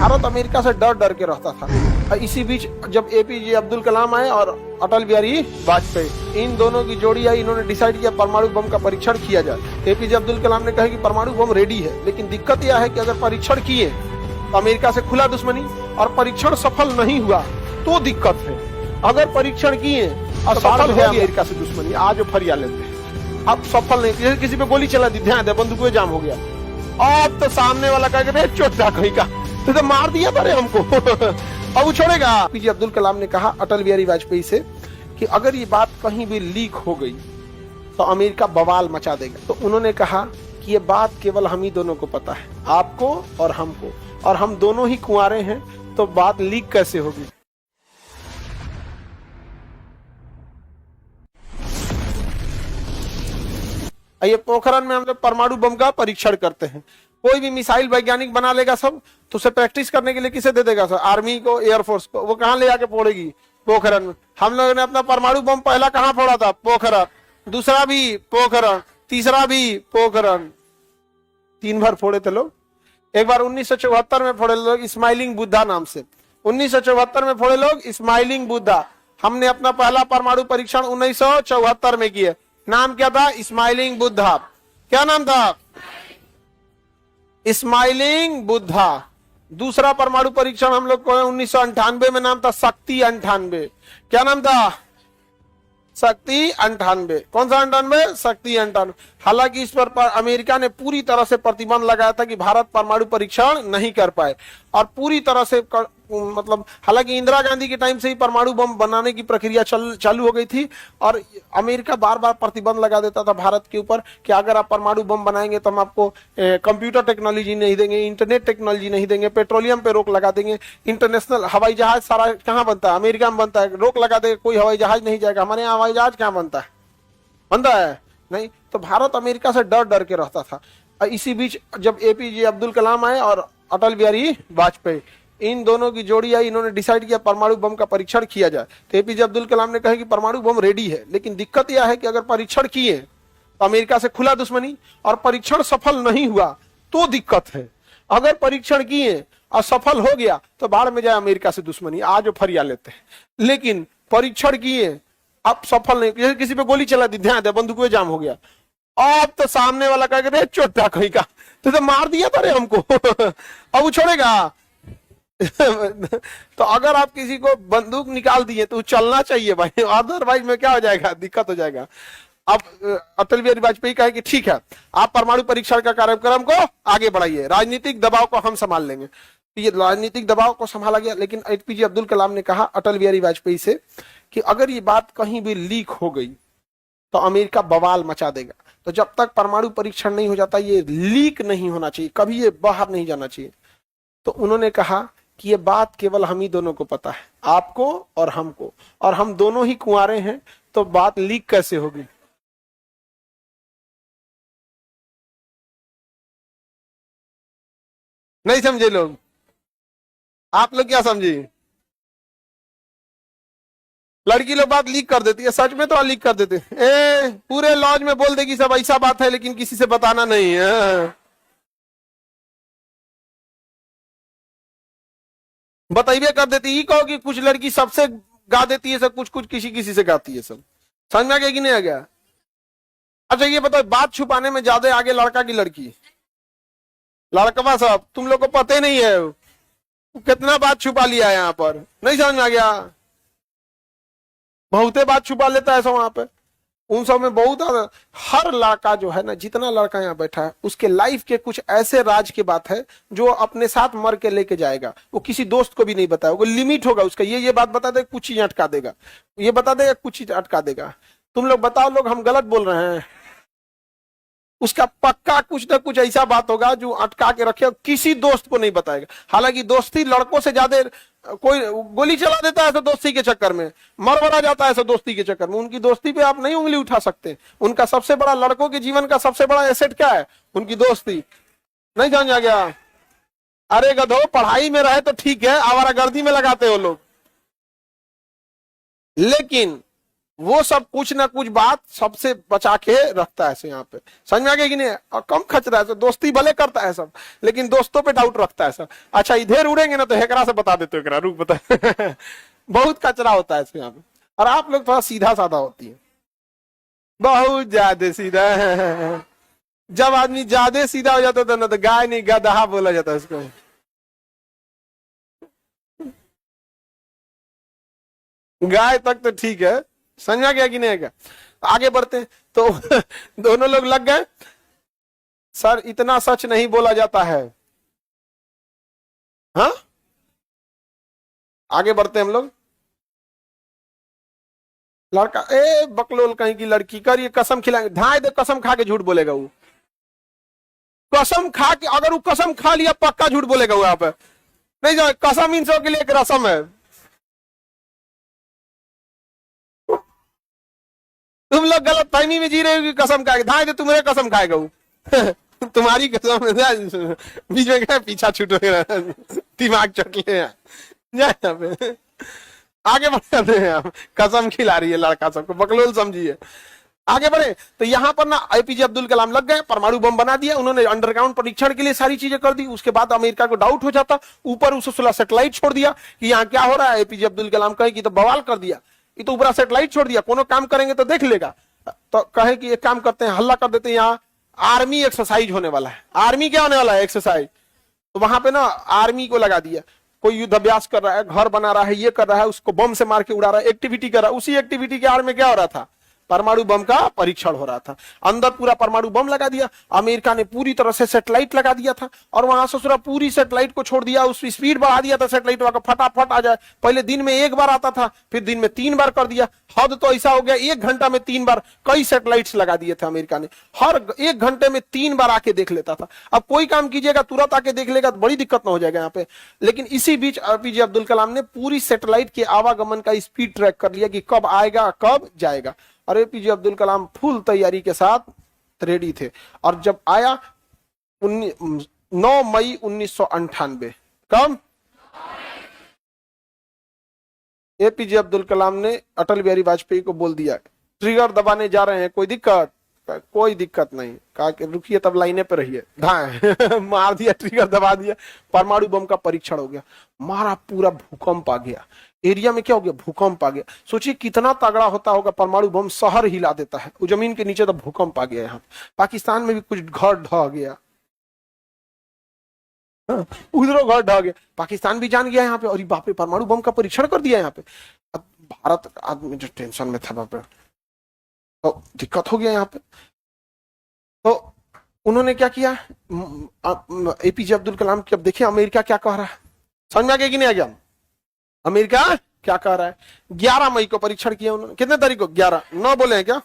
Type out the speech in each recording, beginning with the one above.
Bharat America से डर डर के रहता था। इसी बीच जब एपीजे अब्दुल कलाम आए और अटल बिहारी वाजपेयी, इन दोनों की जोड़ी आई, इन्होंने डिसाइड किया परमाणु बम का परीक्षण किया जाए। एपीजे अब्दुल कलाम ने कहा कि परमाणु बम रेडी है, लेकिन दिक्कत यह है कि अगर परीक्षण किए तो अमेरिका से खुला दुश्मनी, और परीक्षण सफल नहीं हुआ तो दिक्कत है। अगर परीक्षण किए और सफल हो अमेरिका से दुश्मनी, आज फरिया लेते हैं। अब सफल नहीं, किसी पे गोली चला दी, ध्यान दे, बंदूक में जाम हो गया, अब तो सामने वाला कहेगा चोटा कहीं का, तो मार दिया था हमको अब वो छोड़ेगा। पीजे अब्दुल कलाम ने कहा अटल बिहारी वाजपेयी से कि अगर ये बात कहीं भी लीक हो गई तो अमेरिका बवाल मचा देगा। तो उन्होंने कहा कि ये बात केवल हम ही दोनों को पता है, आपको और हमको, और हम दोनों ही कुंवारे हैं, तो बात लीक कैसे होगी। ये पोखरण में हम लोग परमाणु बम का परीक्षण करते हैं। कोई भी मिसाइल वैज्ञानिक बना लेगा सब, तो उसे प्रैक्टिस करने के लिए किसे दे देगा सर? आर्मी को, एयरफोर्स को। वो कहां ले आके फोड़ेगी? पोखरण में। हम लोगों ने अपना परमाणु बम पहला कहां फोड़ा था? पोखरण। दूसरा भी पोखरण, तीसरा भी पोखरण, 3 बार फोड़े थे लोग। एक बार 1974 में फोड़े लोग स्माइलिंग बुद्धा नाम से, 1974 में फोड़े लोग स्माइलिंग बुद्धा। हमने अपना पहला परमाणु परीक्षण 1974 में किया। नाम क्या था? स्माइलिंग बुद्धा। क्या नाम था? स्माइलिंग बुद्धा। दूसरा परमाणु परीक्षण हम लोग को 1998 में, नाम था शक्ति 98। क्या नाम था? शक्ति 98। कौन सा 98? शक्ति 98। हालांकि इस पर अमेरिका ने पूरी तरह से प्रतिबंध लगाया था कि भारत परमाणु परीक्षण नहीं कर पाए, और पूरी तरह से मतलब हालांकि इंदिरा गांधी के टाइम से ही परमाणु बम बनाने की प्रक्रिया चालू हो गई थी, और अमेरिका बार बार प्रतिबंध लगा देता था भारत के ऊपर कि अगर आप परमाणु बम बनाएंगे तो हम आपको कंप्यूटर टेक्नोलॉजी नहीं देंगे, इंटरनेट टेक्नोलॉजी नहीं देंगे, पेट्रोलियम पे रोक लगा देंगे, इंटरनेशनल हवाई जहाज सारा कहाँ बनता है? अमेरिका में बनता है, रोक लगा देगा, कोई हवाई जहाज नहीं जाएगा। हमारे यहाँ हवाई जहाज कहाँ बनता है? बनता है नहीं। तो भारत अमेरिका से डर डर के रहता था। इसी बीच जब एपीजे अब्दुल कलाम आए और अटल बिहारी वाजपेयी, इन दोनों की जोड़ी आई, इन्होंने डिसाइड किया परमाणु बम का परीक्षण किया जाए। तो एपीजे अब्दुल कलाम ने कहा कि परमाणु बम रेडी है, लेकिन दिक्कत यह है कि अगर परीक्षण किए तो अमेरिका से खुला दुश्मनी, और परीक्षण सफल नहीं हुआ तो दिक्कत है। अगर परीक्षण किए और सफल हो गया तो बाढ़ में जाए अमेरिका से दुश्मनी, आज फरिया लेते हैं। लेकिन परीक्षण किए, अब सफल नहीं, किसी पे गोली चला दी, ध्यान दे, बंदूक में जाम हो गया, अब तो सामने वाला कहेगा चोटा कहीं का, तो मार दिया था हमको अब वो छोड़ेगा तो अगर आप किसी को बंदूक निकाल दिए तो चलना चाहिए भाई, अदरवाइज में क्या हो जाएगा? दिक्कत हो जाएगा। अब अटल बिहारी वाजपेयी कहे कि ठीक है, आप परमाणु परीक्षण का कार्यक्रम को आगे बढ़ाइए, राजनीतिक दबाव को हम संभाल लेंगे। ये राजनीतिक दबाव को संभाला गया, लेकिन एपीजे अब्दुल कलाम ने कहा अटल बिहारी वाजपेयी से कि अगर ये बात कहीं भी लीक हो गई तो अमेरिका बवाल मचा देगा। तो जब तक परमाणु परीक्षण नहीं हो जाता, ये लीक नहीं होना चाहिए, कभी ये बाहर नहीं जाना चाहिए। तो उन्होंने कहा कि ये बात केवल हम ही दोनों को पता है, आपको और हमको, और हम दोनों ही कुंवारे हैं, तो बात लीक कैसे होगी। नहीं समझे लोग? आप लोग क्या समझे? लड़की लोग बात लीक कर देती है, सच में तो लीक कर देते पूरे लॉज में बोल देगी सब ऐसा बात है, लेकिन किसी से बताना नहीं है। बताइए कर देती। ये कहो कि कुछ लड़की सबसे गा देती है सब, कुछ कुछ किसी किसी से गाती है सब। समझ में आ गया कि नहीं आ गया? अच्छा ये बताओ, बात छुपाने में ज्यादा आगे लड़का की लड़की? लड़कवा साहब, तुम लोग को पता ही नहीं है कितना बात छुपा लिया है यहाँ पर। नहीं समझ में आ गया? बहुते बात छुपा लेता है सब वहां पे। उन सब में बहुत, हर लड़का जो है ना, जितना लड़का यहाँ बैठा है, उसके लाइफ के कुछ ऐसे राज की बात है जो अपने साथ मर के लेके जाएगा। वो किसी दोस्त को भी नहीं बताएगा, वो लिमिट होगा उसका। ये बात बता देगा, कुछ चीज अटका देगा, ये बता देगा, कुछ चीज अटका देगा। तुम लोग बताओ, लोग हम गलत बोल रहे हैं? उसका पक्का कुछ ना कुछ ऐसा बात होगा जो अटका के रखे, किसी दोस्त को नहीं बताएगा। हालांकि दोस्ती लड़कों से ज्यादा, कोई गोली चला देता है तो दोस्ती के चक्कर में, मरमरा जाता है तो दोस्ती के चक्कर में। उनकी दोस्ती पे आप नहीं उंगली उठा सकते। उनका सबसे बड़ा, लड़कों के जीवन का सबसे बड़ा एसेट क्या है? उनकी दोस्ती। नहीं समझ आ गया? अरे गधो, पढ़ाई में रहे तो ठीक है, आवारागर्दी में लगाते हो लोग। लेकिन वो सब कुछ ना कुछ बात सबसे बचा के रखता है यहाँ पे, समझ में आ गया कि नहीं? और कम खच रहा है तो दोस्ती भले करता है सब, लेकिन दोस्तों पे डाउट रखता है सब। अच्छा इधर उड़ेंगे ना तो हेकरा से बता देते हो, रुक बता बहुत कचरा होता है यहाँ पे। और आप लोग थोड़ा सीधा साधा होती है, बहुत ज्यादा सीधा जब आदमी ज्यादा सीधा हो जाता था ना तो गाय नहीं गधा बोला जाता है उसको। गाय तक तो ठीक है, समझा गया कि नहीं क्या? आगे बढ़ते हैं तो दोनों लोग लग गए, सर इतना सच नहीं बोला जाता है। हाँ आगे बढ़ते हैं हम लोग। लड़का ए बकलोल कहीं की लड़की कर ये कसम खिलाएंगे, ढाई दे कसम खा के झूठ बोलेगा वो, कसम खा के, अगर वो कसम खा लिया पक्का झूठ बोलेगा वो यहाँ पे। नहीं जो कसम इन सब के लिए एक रसम है, तुम लोग गलत फहमी में जी रहे हो कि कसम खाएगा, धाए तो तुम्हारे कसम खाएगा वो तुम्हारी कसम बीच में क्या पीछा छूट दिमाग चट ले जाए। आगे बढ़ते हैं हम, कसम खिला रही है लड़का सबको, बकलोल समझिए। आगे बढ़े तो यहाँ पर ना एपीजे अब्दुल कलाम लग गए, परमाणु बम बना दिया उन्होंने, अंडरग्राउंड परीक्षण के लिए सारी चीजें कर दी। उसके बाद अमेरिका को डाउट हो जाता, ऊपर उसे 16 सैटेलाइट छोड़ दिया कि यहाँ क्या हो रहा है। एपीजे अब्दुल कलाम कहे कि तो बवाल कर दिया, ये तो ऊपर सैटेलाइट छोड़ दिया, कोनो काम करेंगे तो देख लेगा। तो कहे कि एक काम करते हैं, हल्ला कर देते हैं, यहाँ आर्मी एक्सरसाइज होने वाला है। आर्मी क्या होने वाला है? एक्सरसाइज। तो वहां पे ना आर्मी को लगा दिया, कोई युद्धाभ्यास कर रहा है, घर बना रहा है, ये कर रहा है, उसको बम से मार के उड़ा रहा है, एक्टिविटी कर रहा है। उसी एक्टिविटी के आड़ में क्या हो रहा था? परमाणु बम का परीक्षण हो रहा था। अंदर पूरा परमाणु बम लगा दिया, अमेरिका ने पूरी तरह से सैटेलाइट लगा दिया था, और वहां से पूरी सैटेलाइट को छोड़ दिया, उसकी स्पीड बढ़ा दिया था सैटेलाइट का, फटाफट आ जाए। पहले दिन में एक बार आता था, फिर दिन में 3 बार कर दिया। हद तो ऐसा हो गया 1 घंटा में 3 बार कई सैटेलाइट्स लगा दिए थे अमेरिका ने, हर 1 घंटे में 3 बार आके देख लेता था। अब कोई काम कीजिएगा तुरंत आके देख लेगा तो बड़ी दिक्कत ना हो जाएगा यहाँ पे। लेकिन इसी बीच एपीजे अब्दुल कलाम ने पूरी सैटेलाइट के आवागमन का स्पीड ट्रैक कर लिया कि कब आएगा कब जाएगा। और एपीजे अब्दुल कलाम फुल तैयारी के साथ रेडी थे। और जब आया 9 मई 1998, कब? एपीजे अब्दुल कलाम ने अटल बिहारी वाजपेयी को बोल दिया ट्रिगर दबाने जा रहे हैं, कोई दिक्कत? कोई दिक्कत नहीं। कहा कि रुकिए तब लाइने पे रहिए, धाए मार दिया, ट्रिगर दबा दिया, परमाणु बम का परीक्षण हो गया। मारा, पूरा भूकंप आ गया एरिया में। क्या हो गया? भूकंप आ गया। सोचिए कितना तगड़ा होता होगा, परमाणु बम शहर हिला देता है, वो जमीन के नीचे तो भूकंप आ गया। यहाँ पाकिस्तान में भी कुछ घर ढह गया, उधरों घर ढह गया, पाकिस्तान भी जान गया यहाँ पे, और बाप रे परमाणु बम का परीक्षण कर दिया यहाँ पे। अब भारत आदमी जो टेंशन में था बाप रे, तो दिक्कत हो गया यहाँ पे। तो उन्होंने क्या किया, एपीजे अब्दुल कलाम की, अब देखिए अमेरिका क्या कह रहा है, समझ में आ गया कि नहीं आ गया? अमेरिका क्या कह रहा है? 11 मई को परीक्षण किया उन्होंने। कितने तारीख को? 11, 9 बोले हैं क्या?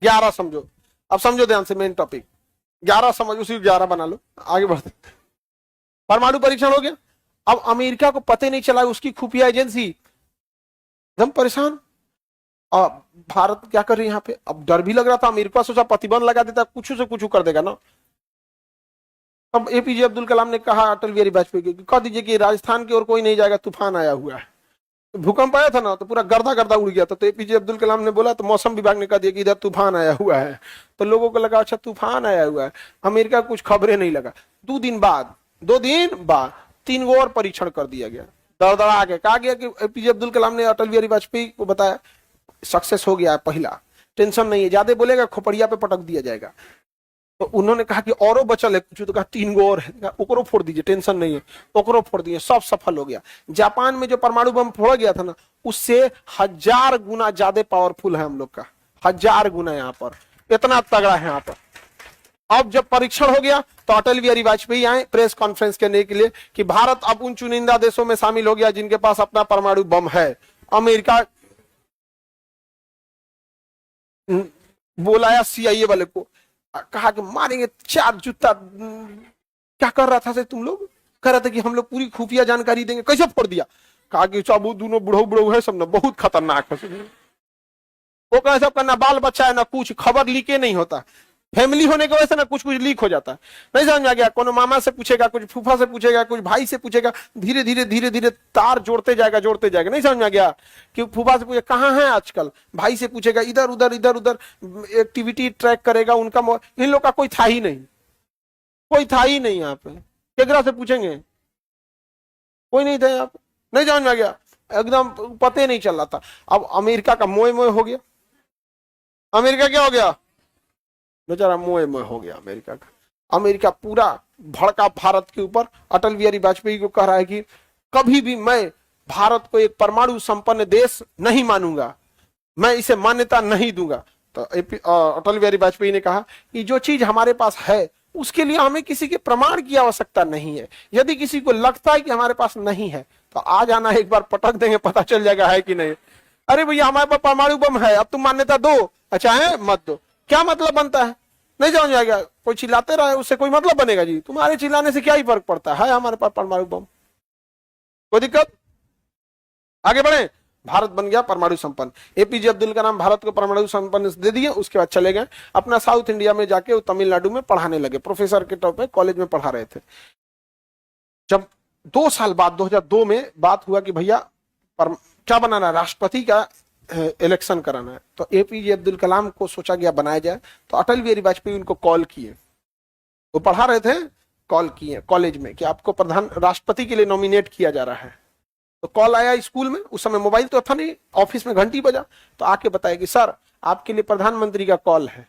11 समझो, अब समझो ध्यान से मेन टॉपिक, 11 समझ, उसी 11 बना लो। आगे बढ़ते, परमाणु परीक्षण हो गया। अब अमेरिका को पता नहीं चला, उसकी खुफिया एजेंसी एकदम परेशान। और भारत क्या कर रही है यहाँ पे? अब डर भी लग रहा था, अमेरिका सोचा प्रतिबंध लगा देता, कुछ से कुछ कर देगा ना। अब एपीजे अब्दुल कलाम ने कहा अटल बिहारी वाजपेयी को, कह दीजिए कि राजस्थान की ओर कोई नहीं जाएगा, तूफान आया हुआ है। भूकंप आया था ना तो पूरा गर्दा गर्दा उड़ गया था। तो एपीजे अब्दुल कलाम ने बोला, तो मौसम विभाग ने कह दिया कि इधर तूफान आया हुआ है। तो लोगों को लगा अच्छा तूफान आया हुआ है, अमेरिका कुछ खबरें नहीं लगा। 2 दिन बाद 3 और परीक्षण कर दिया गया, दरदरा आगे कहा गया कि एपीजे अब्दुल कलाम ने अटल बिहारी वाजपेयी को बताया सक्सेस हो गया है, पहला टेंशन नहीं है, ज्यादा बोलेगा खोपड़िया पे पटक दिया जाएगा। तो उन्होंने कहा कि औरो बचल है कुछ, तो कहा 3 गो और है, ओकरो फोड़ दीजिए, टेंशन नहीं है, ओकरो फोड़ दिए, सब सफल हो गया। जापान में जो परमाणु बम फोड़ा गया था ना, उससे 1000 गुना ज्यादा पावरफुल है हम लोग का, 1000 गुना यहाँ पर, इतना तगड़ा है यहाँ पर। अब जब परीक्षण हो गया तो अटल बिहारी वाजपेयी आए प्रेस कॉन्फ्रेंस करने के लिए कि भारत अब उन चुनिंदा देशों में शामिल हो गया जिनके पास अपना परमाणु बम है। अमेरिका बुलाया सीआईए वाले को, कहा कि मारेंगे 4 जूता। क्या कर रहा था से तुम लोग? कह रहा था कि हम लोग पूरी खुफिया जानकारी देंगे। कैसे फोड़ दिया? कहा कि सब दोनों बुढ़ऊ है, सब ना बहुत खतरनाक है, वो कैसे करना, बाल बच्चा है ना, कुछ खबर लीके नहीं होता। फैमिली होने की वजह से ना कुछ कुछ लीक हो जाता है। नहीं समझ में आ गया? कोनो मामा से पूछेगा, कुछ फूफा से पूछेगा, कुछ भाई से पूछेगा, धीरे धीरे धीरे धीरे तार जोड़ते जाएगा जोड़ते जाएगा। नहीं समझ में आ गया? कि फूफा से पूछे कहाँ है आजकल, भाई से पूछेगा, इधर उधर इधर उधर एक्टिविटी ट्रैक करेगा उनका। इन लोग का कोई था ही नहीं, कोई था ही नहीं यहाँ पे। केकरा से पूछेंगे? कोई नहीं था यहाँ पे। नहीं समझ में आ गया? एकदम पता ही नहीं चल रहा था। अब अमेरिका का मोए मोए हो गया। अमेरिका क्या हो गया? बेचारा मोए मोए हो गया अमेरिका का। अमेरिका पूरा भड़का भारत के ऊपर। अटल बिहारी वाजपेयी को कह रहा है कि कभी भी मैं भारत को एक परमाणु संपन्न देश नहीं मानूंगा, मैं इसे मान्यता नहीं दूंगा। तो अटल बिहारी वाजपेयी ने कहा कि जो चीज हमारे पास है उसके लिए हमें किसी के प्रमाण की आवश्यकता नहीं है। यदि किसी को लगता है कि हमारे पास नहीं है तो आ जाना, एक बार पटक देंगे, पता चल जाएगा है कि नहीं। अरे भैया हमारे पास परमाणु बम है, अब तुम मान्यता दो, अच्छा है मत दो, क्या मतलब बनता है? नहीं समझ में आ गया? कोई चिल्लाते रहे उससे कोई मतलब बनेगा जी? तुम्हारे चिल्लाने से क्या ही फर्क पड़ता है हमारे पास परमाणु बम। कोई दिक्कत? आगे बढ़े। भारत बन गया परमाणु संपन्न। एपीजे अब्दुल कलाम भारत को परमाणु संपन्न दे दिए। उसके बाद चले गए अपना साउथ इंडिया में जाके वो तमिलनाडु में पढ़ाने लगे, प्रोफेसर के तौर पे कॉलेज में पढ़ा रहे थे। जब 2 साल बाद 2002 में बात हुआ कि भैया क्या बनाना है, राष्ट्रपति का इलेक्शन कराना है, तो एपीजे अब्दुल कलाम को सोचा गया बनाया जाए। तो अटल बिहारी वाजपेयी उनको कॉल किए, वो पढ़ा रहे थे, कॉल किए कॉलेज में कि आपको प्रधान राष्ट्रपति के लिए नॉमिनेट किया जा रहा है। तो कॉल आया स्कूल में, उस समय मोबाइल तो था नहीं, ऑफिस में घंटी बजा, तो आके बताया कि सर आपके लिए प्रधानमंत्री का कॉल है।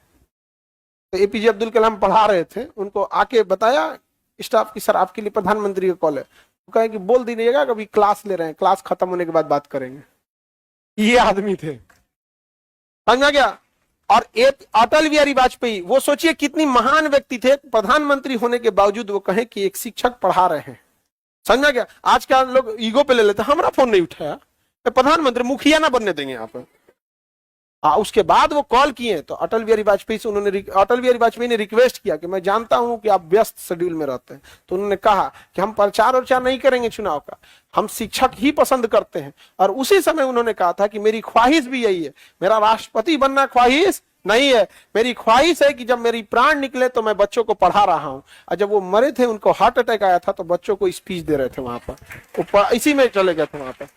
तो एपीजे अब्दुल कलाम पढ़ा रहे थे, उनको आके बताया स्टाफ की सर आपके लिए प्रधानमंत्री का कॉल है। तो कहे कि बोल दीजिएगा कभी क्लास ले रहे हैं, क्लास खत्म होने के बाद बात करेंगे। ये आदमी थे, समझ में गया? और एक अटल बिहारी वाजपेयी, वो सोचिए कितनी महान व्यक्ति थे, प्रधानमंत्री होने के बावजूद वो कहे कि एक शिक्षक पढ़ा रहे हैं। समझ में गया? आज के लोग ईगो पे ले लेते, हमारा फोन नहीं उठाया, प्रधानमंत्री मुखिया ना बनने देंगे यहाँ पे। उसके बाद वो कॉल किए तो अटल बिहारी वाजपेयी से अटल बिहारी वाजपेयी ने रिक्वेस्ट किया कि मैं जानता हूं कि आप व्यस्त शेड्यूल में रहते हैं, तो उन्होंने कहा कि हम प्रचार उचार नहीं करेंगे चुनाव का, हम शिक्षक ही पसंद करते हैं। और उसी समय उन्होंने कहा था कि मेरी ख्वाहिश भी यही है, मेरा राष्ट्रपति बनना ख्वाहिश नहीं है, मेरी ख्वाहिश है कि जब मेरी प्राण निकले तो मैं बच्चों को पढ़ा रहा हूं। और जब वो मरे थे, उनको हार्ट अटैक आया था, तो बच्चों को स्पीच दे रहे थे वहां पर, इसी में चले गए थे वहां पर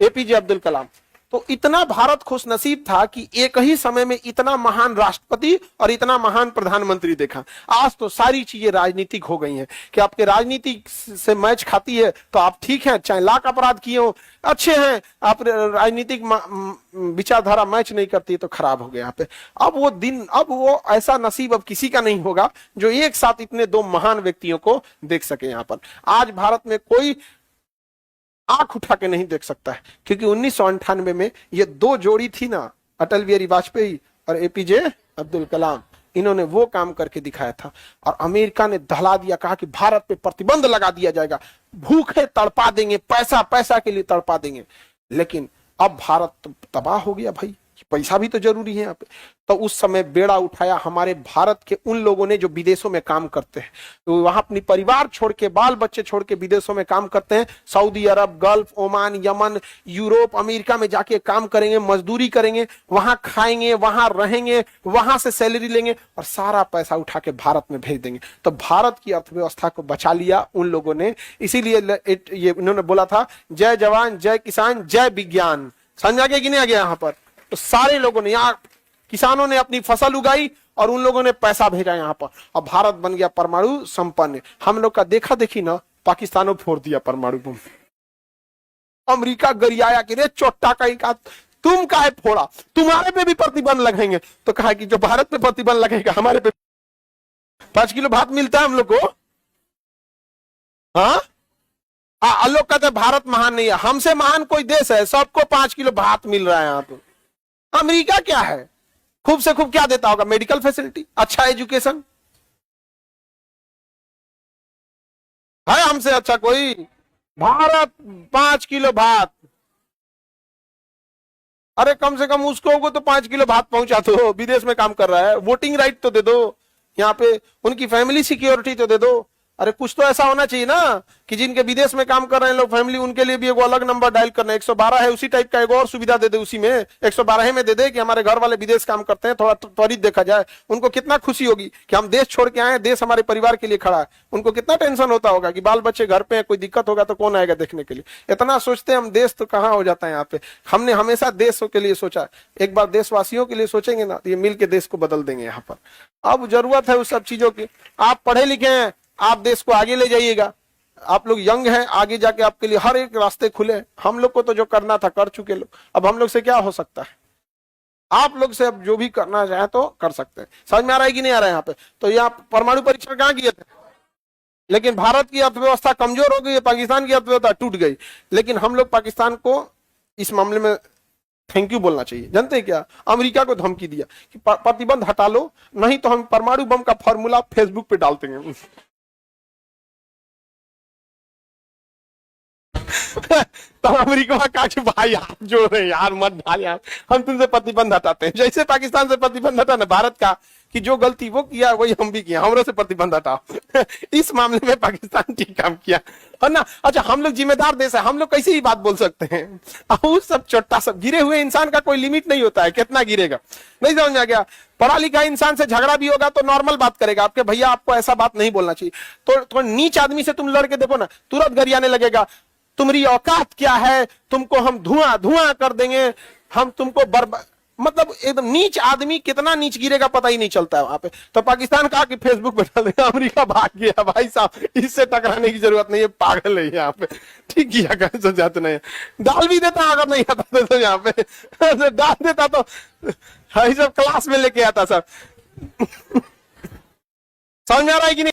एपीजे अब्दुल कलाम। तो इतना भारत खुशनसीब था कि एक ही समय में इतना महान राष्ट्रपति और इतना महान प्रधानमंत्री देखा। आज तो सारी चीजें राजनीतिक हो गई हैं कि आपके राजनीति से मैच खाती है तो आप ठीक हैं, चाहे लाख अपराध किए हो अच्छे हैं, आप राजनीतिक विचारधारा मैच नहीं करती तो खराब हो गया यहाँ पे। अब वो दिन, अब वो ऐसा नसीब अब किसी का नहीं होगा जो एक साथ इतने दो महान व्यक्तियों को देख सके यहाँ पर। आज भारत में कोई आंख उठा के नहीं देख सकता है, क्योंकि 1998 में ये दो जोड़ी थी ना, अटल बिहारी वाजपेयी और एपीजे अब्दुल कलाम, इन्होंने वो काम करके दिखाया था। और अमेरिका ने दहला दिया, कहा कि भारत पे प्रतिबंध लगा दिया जाएगा, भूखे तड़पा देंगे, पैसा पैसा के लिए तड़पा देंगे। लेकिन अब भारत तो तबाह हो गया भाई, पैसा भी तो जरूरी है यहाँ पे। तो उस समय बेड़ा उठाया हमारे भारत के उन लोगों ने जो विदेशों में काम करते हैं, तो वहां अपनी परिवार छोड़ के, बाल बच्चे छोड़ के विदेशों में काम करते हैं। Saudi Arab, Gulf, Oman, Yemen, Europe, America में जाके काम करेंगे, मजदूरी करेंगे, वहां खाएंगे, वहां रहेंगे, वहां से सैलरी लेंगे और सारा पैसा उठा के भारत में भेज देंगे। तो भारत की अर्थव्यवस्था को बचा लिया उन लोगों ने। इसीलिए ये उन्होंने बोला था, जय जवान जय किसान जय विज्ञान। समझ आ गया कि नहीं आ गया? यहाँ पर तो सारे लोगों ने, यहाँ किसानों ने अपनी फसल उगाई और उन लोगों ने पैसा भेजा यहाँ पर, और भारत बन गया परमाणु संपन्न। हम लोग का देखा देखी ना, पाकिस्तानों फोड़ दिया परमाणु बम। अमेरिका गरियाया कि रे चोट्टा का तुम काहे फोड़ा, तुम्हारे पे भी प्रतिबंध लगाएंगे। तो कहा कि जो भारत पे प्रतिबंध लगेगा हमारे पे 5 किलो भात मिलता है हम लोग को। हाँ, लोग कहते भारत महान नहीं है, हमसे महान कोई देश है, सबको 5 किलो भात मिल रहा है यहाँ पे। अमेरिका क्या है, खूब से खूब क्या देता होगा? मेडिकल फैसिलिटी, अच्छा एजुकेशन है हमसे अच्छा कोई? भारत 5 किलो भात, अरे कम से कम उसको तो 5 किलो भात पहुंचा दो, विदेश में काम कर रहा है, वोटिंग राइट तो दे दो, यहाँ पे उनकी फैमिली सिक्योरिटी तो दे दो, अरे कुछ तो ऐसा होना चाहिए ना कि जिनके विदेश में काम कर रहे हैं लोग फैमिली, उनके लिए भी एक अलग नंबर डायल करना है। 112 है, उसी टाइप का एक और सुविधा दे दे, उसी में 112 में दे दे कि हमारे घर वाले विदेश काम करते हैं, थोड़ा त्वरित देखा जाए। उनको कितना खुशी होगी कि हम देश छोड़ के आए, देश हमारे परिवार के लिए खड़ा है। उनको कितना टेंशन होता होगा कि बाल बच्चे घर पे हैं, कोई दिक्कत होगा तो कौन आएगा देखने के लिए। इतना सोचते हैं हम, देश तो कहाँ हो जाता है यहाँ पे। हमने हमेशा देश के लिए सोचा, एक बार देशवासियों के लिए सोचेंगे ना तो ये मिल के देश को बदल देंगे यहाँ पर। अब जरूरत है उस सब चीजों की। आप पढ़े लिखे हैं, आप देश को आगे ले जाइएगा। आप लोग यंग हैं, आगे जाके आपके लिए हर एक रास्ते खुले हैं। हम लोग को तो जो करना था कर चुके लोग, अब हम लोग से क्या हो सकता है। आप लोग से अब जो भी करना चाहे तो कर सकते हैं। समझ में आ रहा है कि नहीं आ रहा है यहाँ पे। तो यहाँ परमाणु परीक्षण कहाँ किए थे, लेकिन भारत की अर्थव्यवस्था कमजोर हो गई है, पाकिस्तान की अर्थव्यवस्था टूट गई। लेकिन हम लोग पाकिस्तान को इस मामले में थैंक यू बोलना चाहिए। जानते हैं क्या, अमेरिका को धमकी दिया कि प्रतिबंध हटा लो, नहीं तो हम परमाणु बम का फॉर्मूला फेसबुक पे डाल देंगे। तो अमेरिका कहा कि भाई हाथ जोड़ रहे यार, मत डाल यार, हम तुमसे प्रतिबंध हटाते हैं। जैसे पाकिस्तान से प्रतिबंध हटा ना भारत का, कि जो गलती वो किया वही हम भी किया, हमरों से प्रतिबंध हटाओ। इस मामले में पाकिस्तान ठीक काम किया है ना। अच्छा, हम लोग जिम्मेदार देश है, हम लोग कैसे ही बात बोल सकते हैं। अब सब छोटा सब गिरे हुए इंसान का कोई लिमिट नहीं होता है, कितना गिरेगा नहीं समझ में आ गया। पढ़ा लिखा इंसान से झगड़ा भी होगा तो नॉर्मल बात करेगा, आपके भैया आपको ऐसा बात नहीं बोलना चाहिए। तो नीच आदमी से तुम लड़के देखो ना, तुरंत गरियाने लगेगा, तुम्हारी औकात क्या है, तुमको हम धुआं धुआं कर देंगे, हम तुमको बर्बाद। मतलब एकदम नीच आदमी कितना नीच गिरेगा पता ही नहीं चलता है वहां पे। तो पाकिस्तान कहा कि फेसबुक पे डाल देगा, अमेरिका भाग गया। भाई साहब, इससे टकराने की जरूरत नहीं है, पागल है यहाँ पे। ठीक किया, कैसे जाते नहीं डाल भी देता अगर नहीं आता तो यहाँ पे डाल देता तो सब क्लास में लेके आता सब। समझ में आ रहा है कि नहीं।